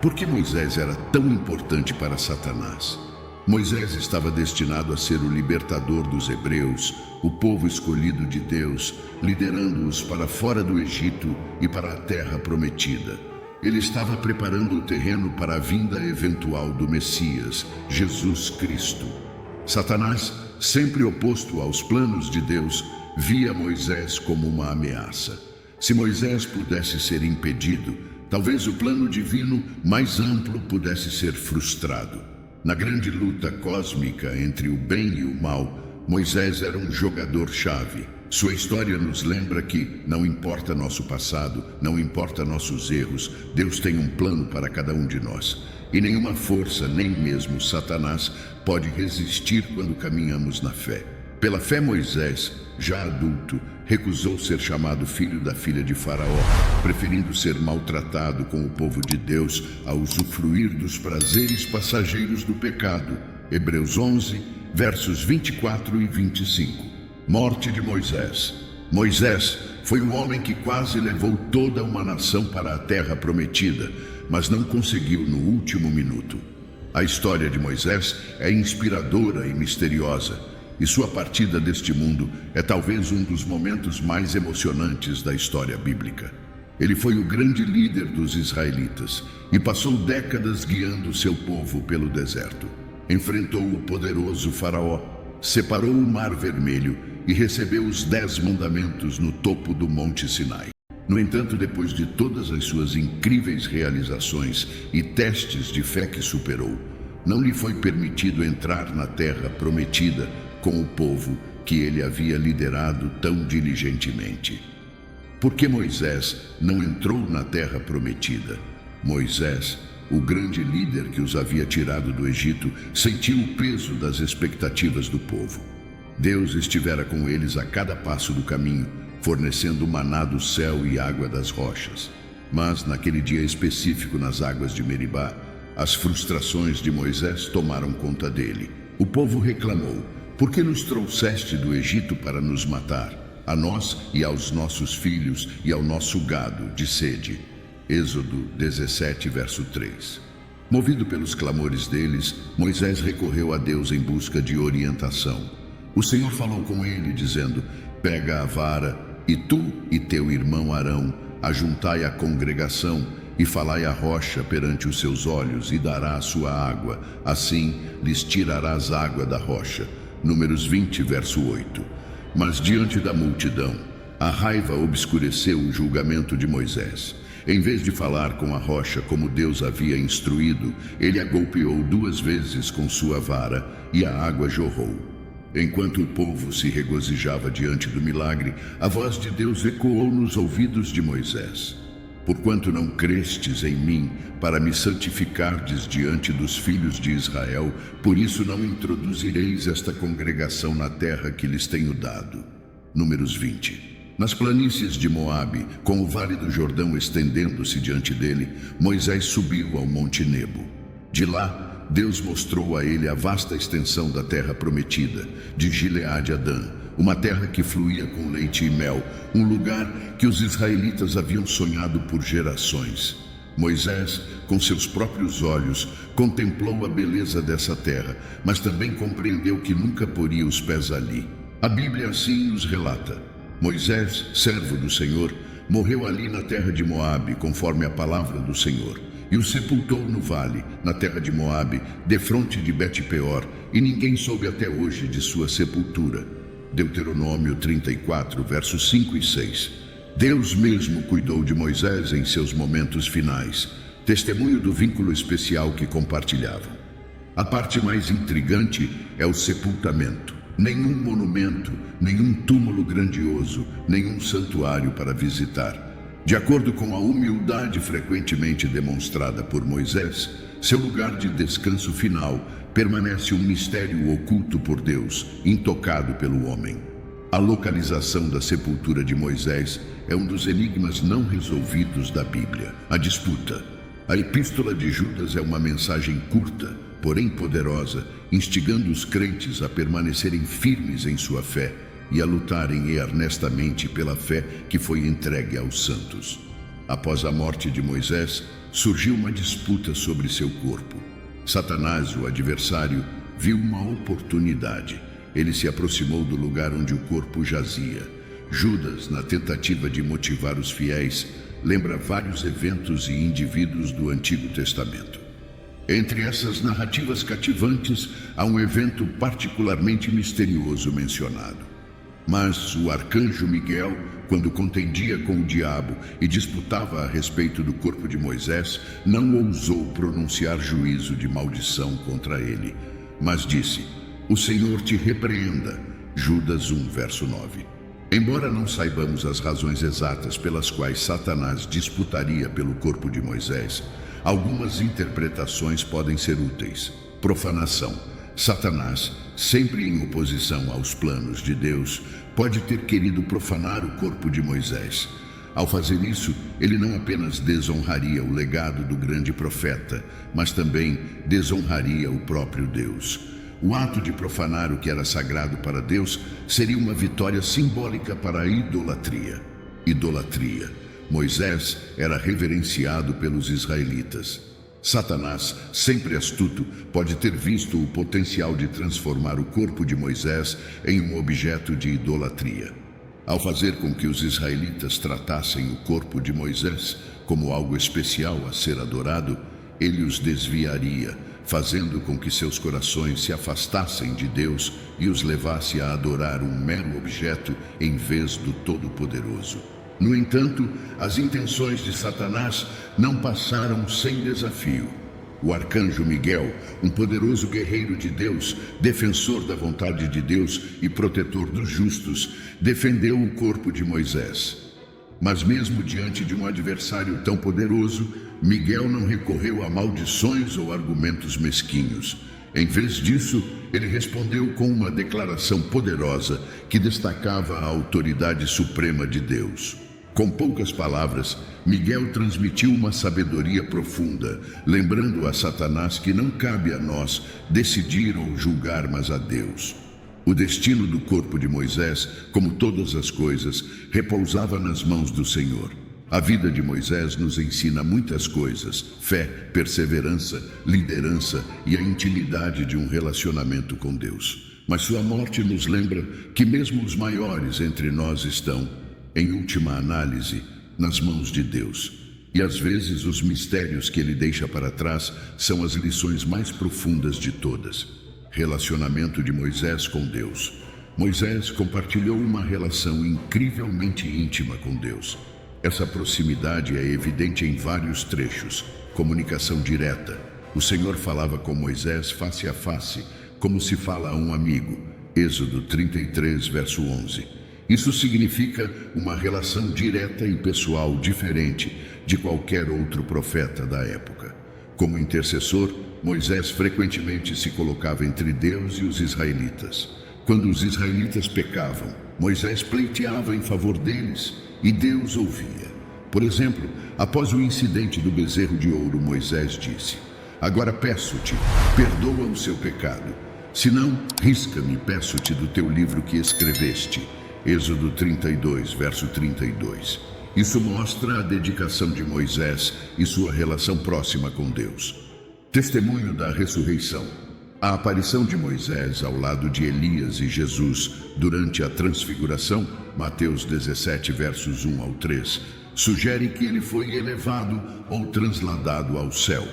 Por que Moisés era tão importante para Satanás? Moisés estava destinado a ser o libertador dos hebreus, o povo escolhido de Deus, liderando-os para fora do Egito e para a terra prometida. Ele estava preparando o terreno para a vinda eventual do Messias, Jesus Cristo. Satanás, sempre oposto aos planos de Deus, via Moisés como uma ameaça. Se Moisés pudesse ser impedido, talvez o plano divino mais amplo pudesse ser frustrado. Na grande luta cósmica entre o bem e o mal, Moisés era um jogador-chave. Sua história nos lembra que, não importa nosso passado, não importa nossos erros, Deus tem um plano para cada um de nós. E nenhuma força, nem mesmo Satanás, pode resistir quando caminhamos na fé. Pela fé, Moisés, já adulto, recusou ser chamado filho da filha de Faraó, preferindo ser maltratado com o povo de Deus a usufruir dos prazeres passageiros do pecado. Hebreus 11, versos 24 e 25. Morte de Moisés. Moisés foi o homem que quase levou toda uma nação para a terra prometida, mas não conseguiu no último minuto. A história de Moisés é inspiradora e misteriosa, e sua partida deste mundo é talvez um dos momentos mais emocionantes da história bíblica. Ele foi o grande líder dos israelitas e passou décadas guiando seu povo pelo deserto. Enfrentou o poderoso Faraó, separou o Mar Vermelho e recebeu os 10 mandamentos no topo do Monte Sinai. No entanto, depois de todas as suas incríveis realizações e testes de fé que superou, não lhe foi permitido entrar na terra prometida com o povo que ele havia liderado tão diligentemente. Por que Moisés não entrou na terra prometida? Moisés, o grande líder que os havia tirado do Egito, sentiu o peso das expectativas do povo. Deus estivera com eles a cada passo do caminho, fornecendo maná do céu e água das rochas. Mas, naquele dia específico nas águas de Meribá, as frustrações de Moisés tomaram conta dele. O povo reclamou: "Por que nos trouxeste do Egito para nos matar, a nós e aos nossos filhos e ao nosso gado de sede?" Êxodo 17, verso 3. Movido pelos clamores deles, Moisés recorreu a Deus em busca de orientação. O Senhor falou com ele, dizendo: "Pega a vara, e tu e teu irmão Arão ajuntai a congregação, e falai a rocha perante os seus olhos, e dará a sua água. Assim lhes tirarás água da rocha." Números 20, verso 8. Mas diante da multidão, a raiva obscureceu o julgamento de Moisés. Em vez de falar com a rocha como Deus havia instruído, ele a golpeou 2 vezes com sua vara, e a água jorrou. Enquanto o povo se regozijava diante do milagre, a voz de Deus ecoou nos ouvidos de Moisés: "Porquanto não crestes em mim, para me santificardes diante dos filhos de Israel, por isso não introduzireis esta congregação na terra que lhes tenho dado." Números 20. Nas planícies de Moabe, com o vale do Jordão estendendo-se diante dele, Moisés subiu ao Monte Nebo. De lá, Deus mostrou a ele a vasta extensão da terra prometida, de Gileade a Dan, uma terra que fluía com leite e mel, um lugar que os israelitas haviam sonhado por gerações. Moisés, com seus próprios olhos, contemplou a beleza dessa terra, mas também compreendeu que nunca poria os pés ali. A Bíblia assim nos relata: Moisés, servo do Senhor, morreu ali na terra de Moabe, conforme a palavra do Senhor, e o sepultou no vale, na terra de Moabe, defronte de Bet-peor, e ninguém soube até hoje de sua sepultura. Deuteronômio 34, versos 5 e 6. Deus mesmo cuidou de Moisés em seus momentos finais, testemunho do vínculo especial que compartilhavam. A parte mais intrigante é o sepultamento. Nenhum monumento, nenhum túmulo grandioso, nenhum santuário para visitar. De acordo com a humildade frequentemente demonstrada por Moisés, seu lugar de descanso final permanece um mistério oculto por Deus, intocado pelo homem. A localização da sepultura de Moisés é um dos enigmas não resolvidos da Bíblia. A disputa. A Epístola de Judas é uma mensagem curta, porém poderosa, instigando os crentes a permanecerem firmes em sua fé e a lutarem earnestamente pela fé que foi entregue aos santos. Após a morte de Moisés, surgiu uma disputa sobre seu corpo. Satanás, o adversário, viu uma oportunidade. Ele se aproximou do lugar onde o corpo jazia. Judas, na tentativa de motivar os fiéis, lembra vários eventos e indivíduos do Antigo Testamento. Entre essas narrativas cativantes, há um evento particularmente misterioso mencionado. Mas o arcanjo Miguel, quando contendia com o diabo e disputava a respeito do corpo de Moisés, não ousou pronunciar juízo de maldição contra ele, mas disse: "O Senhor te repreenda." Judas 1, verso 9. Embora não saibamos as razões exatas pelas quais Satanás disputaria pelo corpo de Moisés, algumas interpretações podem ser úteis. Profanação. Satanás, sempre em oposição aos planos de Deus, pode ter querido profanar o corpo de Moisés. Ao fazer isso, ele não apenas desonraria o legado do grande profeta, mas também desonraria o próprio Deus. O ato de profanar o que era sagrado para Deus seria uma vitória simbólica para a idolatria. Idolatria. Moisés era reverenciado pelos israelitas. Satanás, sempre astuto, pode ter visto o potencial de transformar o corpo de Moisés em um objeto de idolatria. Ao fazer com que os israelitas tratassem o corpo de Moisés como algo especial a ser adorado, ele os desviaria, fazendo com que seus corações se afastassem de Deus e os levasse a adorar um mero objeto em vez do Todo-Poderoso. No entanto, as intenções de Satanás não passaram sem desafio. O arcanjo Miguel, um poderoso guerreiro de Deus, defensor da vontade de Deus e protetor dos justos, defendeu o corpo de Moisés. Mas mesmo diante de um adversário tão poderoso, Miguel não recorreu a maldições ou argumentos mesquinhos. Em vez disso, ele respondeu com uma declaração poderosa que destacava a autoridade suprema de Deus. Com poucas palavras, Miguel transmitiu uma sabedoria profunda, lembrando a Satanás que não cabe a nós decidir ou julgar, mas a Deus. O destino do corpo de Moisés, como todas as coisas, repousava nas mãos do Senhor. A vida de Moisés nos ensina muitas coisas: fé, perseverança, liderança e a intimidade de um relacionamento com Deus. Mas sua morte nos lembra que mesmo os maiores entre nós estão, em última análise, nas mãos de Deus. E às vezes os mistérios que ele deixa para trás são as lições mais profundas de todas. Relacionamento de Moisés com Deus. Moisés compartilhou uma relação incrivelmente íntima com Deus. Essa proximidade é evidente em vários trechos. Comunicação direta. O Senhor falava com Moisés face a face, como se fala a um amigo. Êxodo 33, verso 11. Isso significa uma relação direta e pessoal diferente de qualquer outro profeta da época. Como intercessor, Moisés frequentemente se colocava entre Deus e os israelitas. Quando os israelitas pecavam, Moisés pleiteava em favor deles e Deus ouvia. Por exemplo, após o incidente do bezerro de ouro, Moisés disse: "Agora peço-te, perdoa o seu pecado. Se não, risca-me, peço-te do teu livro que escreveste." Êxodo 32, verso 32. Isso mostra a dedicação de Moisés e sua relação próxima com Deus. Testemunho da ressurreição. A aparição de Moisés ao lado de Elias e Jesus durante a transfiguração, Mateus 17, versos 1 ao 3, sugere que ele foi elevado ou transladado ao céu.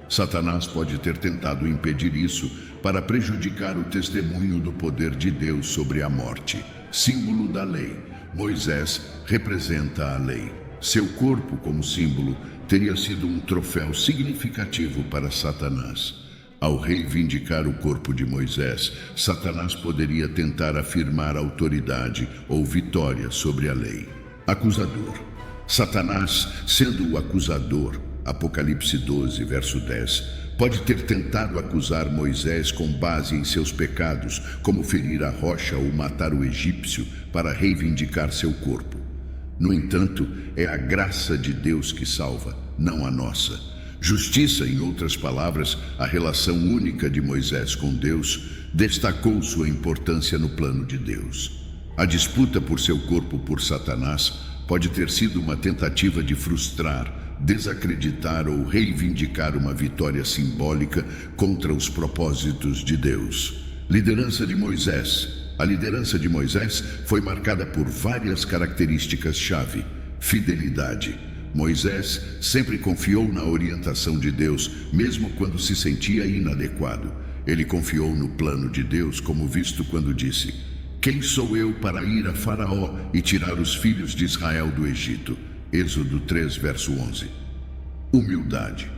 Satanás pode ter tentado impedir isso para prejudicar o testemunho do poder de Deus sobre a morte. Símbolo da lei. Moisés representa a lei. Seu corpo, como símbolo, teria sido um troféu significativo para Satanás. Ao reivindicar o corpo de Moisés, Satanás poderia tentar afirmar autoridade ou vitória sobre a lei. Acusador. Satanás, sendo o acusador, Apocalipse 12, verso 10, pode ter tentado acusar Moisés com base em seus pecados, como ferir a rocha ou matar o egípcio, para reivindicar seu corpo. No entanto, é a graça de Deus que salva, não a nossa. Justiça, em outras palavras, a relação única de Moisés com Deus, destacou sua importância no plano de Deus. A disputa por seu corpo por Satanás pode ter sido uma tentativa de frustrar, desacreditar ou reivindicar uma vitória simbólica contra os propósitos de Deus. Liderança de Moisés. A liderança de Moisés foi marcada por várias características-chave. Fidelidade. Moisés sempre confiou na orientação de Deus, mesmo quando se sentia inadequado. Ele confiou no plano de Deus, como visto quando disse: "Quem sou eu para ir a Faraó e tirar os filhos de Israel do Egito?" Êxodo 3, verso 11. Humildade.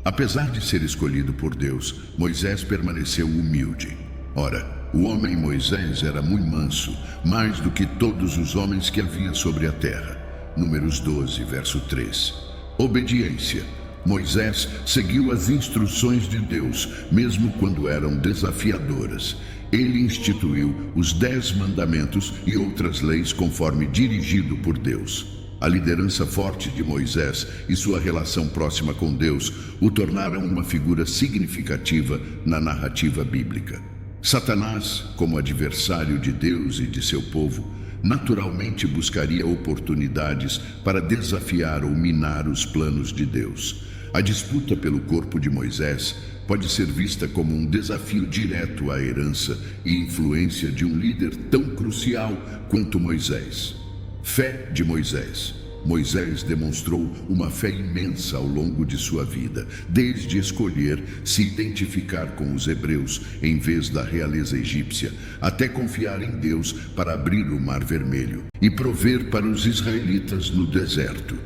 Apesar de ser escolhido por Deus, Moisés permaneceu humilde. Ora, o homem Moisés era muito manso, mais do que todos os homens que havia sobre a terra. Números 12, verso 3. Obediência. Moisés seguiu as instruções de Deus, mesmo quando eram desafiadoras. Ele instituiu os 10 mandamentos e outras leis conforme dirigido por Deus. A liderança forte de Moisés e sua relação próxima com Deus o tornaram uma figura significativa na narrativa bíblica. Satanás, como adversário de Deus e de seu povo, naturalmente buscaria oportunidades para desafiar ou minar os planos de Deus. A disputa pelo corpo de Moisés pode ser vista como um desafio direto à herança e influência de um líder tão crucial quanto Moisés. Fé de Moisés. Moisés demonstrou uma fé imensa ao longo de sua vida, desde escolher se identificar com os hebreus em vez da realeza egípcia, até confiar em Deus para abrir o Mar Vermelho e prover para os israelitas no deserto.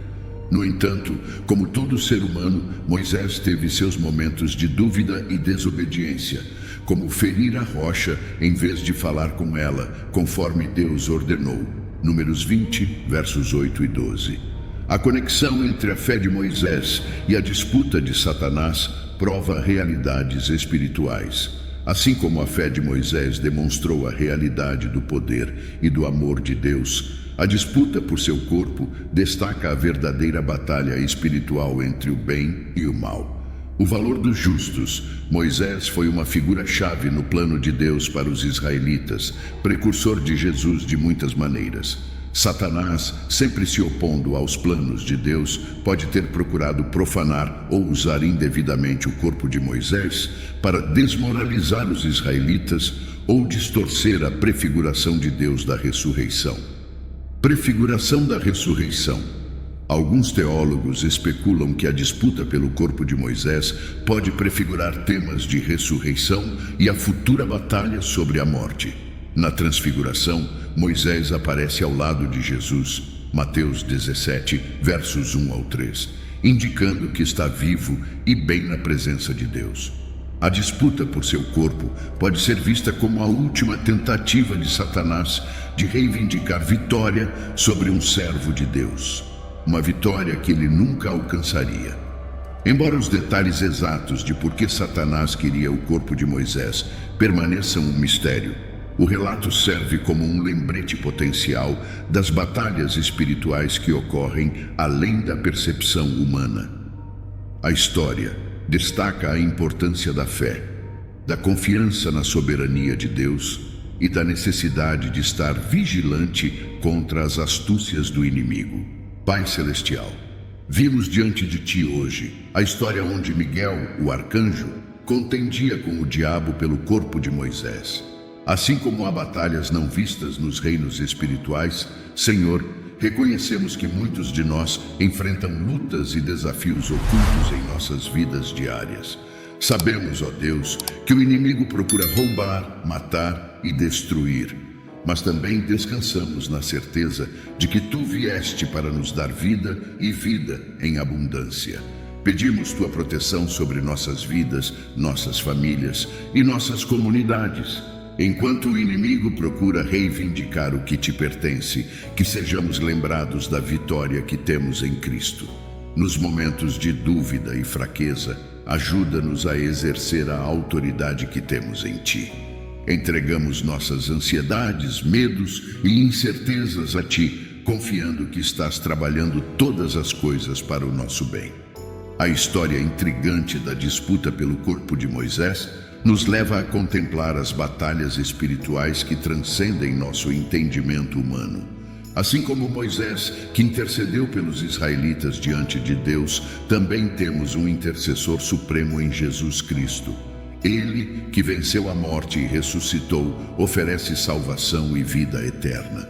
No entanto, como todo ser humano, Moisés teve seus momentos de dúvida e desobediência, como ferir a rocha em vez de falar com ela, conforme Deus ordenou. Números 20, versos 8 e 12. A conexão entre a fé de Moisés e a disputa de Satanás prova realidades espirituais. Assim como a fé de Moisés demonstrou a realidade do poder e do amor de Deus, a disputa por seu corpo destaca a verdadeira batalha espiritual entre o bem e o mal. O valor dos justos. Moisés foi uma figura-chave no plano de Deus para os israelitas, precursor de Jesus de muitas maneiras. Satanás, sempre se opondo aos planos de Deus, pode ter procurado profanar ou usar indevidamente o corpo de Moisés para desmoralizar os israelitas ou distorcer a prefiguração de Deus da ressurreição. Prefiguração da ressurreição. Alguns teólogos especulam que a disputa pelo corpo de Moisés pode prefigurar temas de ressurreição e a futura batalha sobre a morte. Na transfiguração, Moisés aparece ao lado de Jesus, Mateus 17, versos 1 ao 3, indicando que está vivo e bem na presença de Deus. A disputa por seu corpo pode ser vista como a última tentativa de Satanás de reivindicar vitória sobre um servo de Deus. Uma vitória que ele nunca alcançaria. Embora os detalhes exatos de por que Satanás queria o corpo de Moisés permaneçam um mistério, o relato serve como um lembrete potencial das batalhas espirituais que ocorrem além da percepção humana. A história destaca a importância da fé, da confiança na soberania de Deus e da necessidade de estar vigilante contra as astúcias do inimigo. Pai Celestial, vimos diante de Ti hoje a história onde Miguel, o arcanjo, contendia com o diabo pelo corpo de Moisés. Assim como há batalhas não vistas nos reinos espirituais, Senhor, reconhecemos que muitos de nós enfrentam lutas e desafios ocultos em nossas vidas diárias. Sabemos, ó Deus, que o inimigo procura roubar, matar e destruir. Mas também descansamos na certeza de que Tu vieste para nos dar vida e vida em abundância. Pedimos Tua proteção sobre nossas vidas, nossas famílias e nossas comunidades. Enquanto o inimigo procura reivindicar o que Te pertence, que sejamos lembrados da vitória que temos em Cristo. Nos momentos de dúvida e fraqueza, ajuda-nos a exercer a autoridade que temos em Ti. Entregamos nossas ansiedades, medos e incertezas a Ti, confiando que estás trabalhando todas as coisas para o nosso bem. A história intrigante da disputa pelo corpo de Moisés nos leva a contemplar as batalhas espirituais que transcendem nosso entendimento humano. Assim como Moisés, que intercedeu pelos israelitas diante de Deus, também temos um intercessor supremo em Jesus Cristo. Ele, que venceu a morte e ressuscitou, oferece salvação e vida eterna.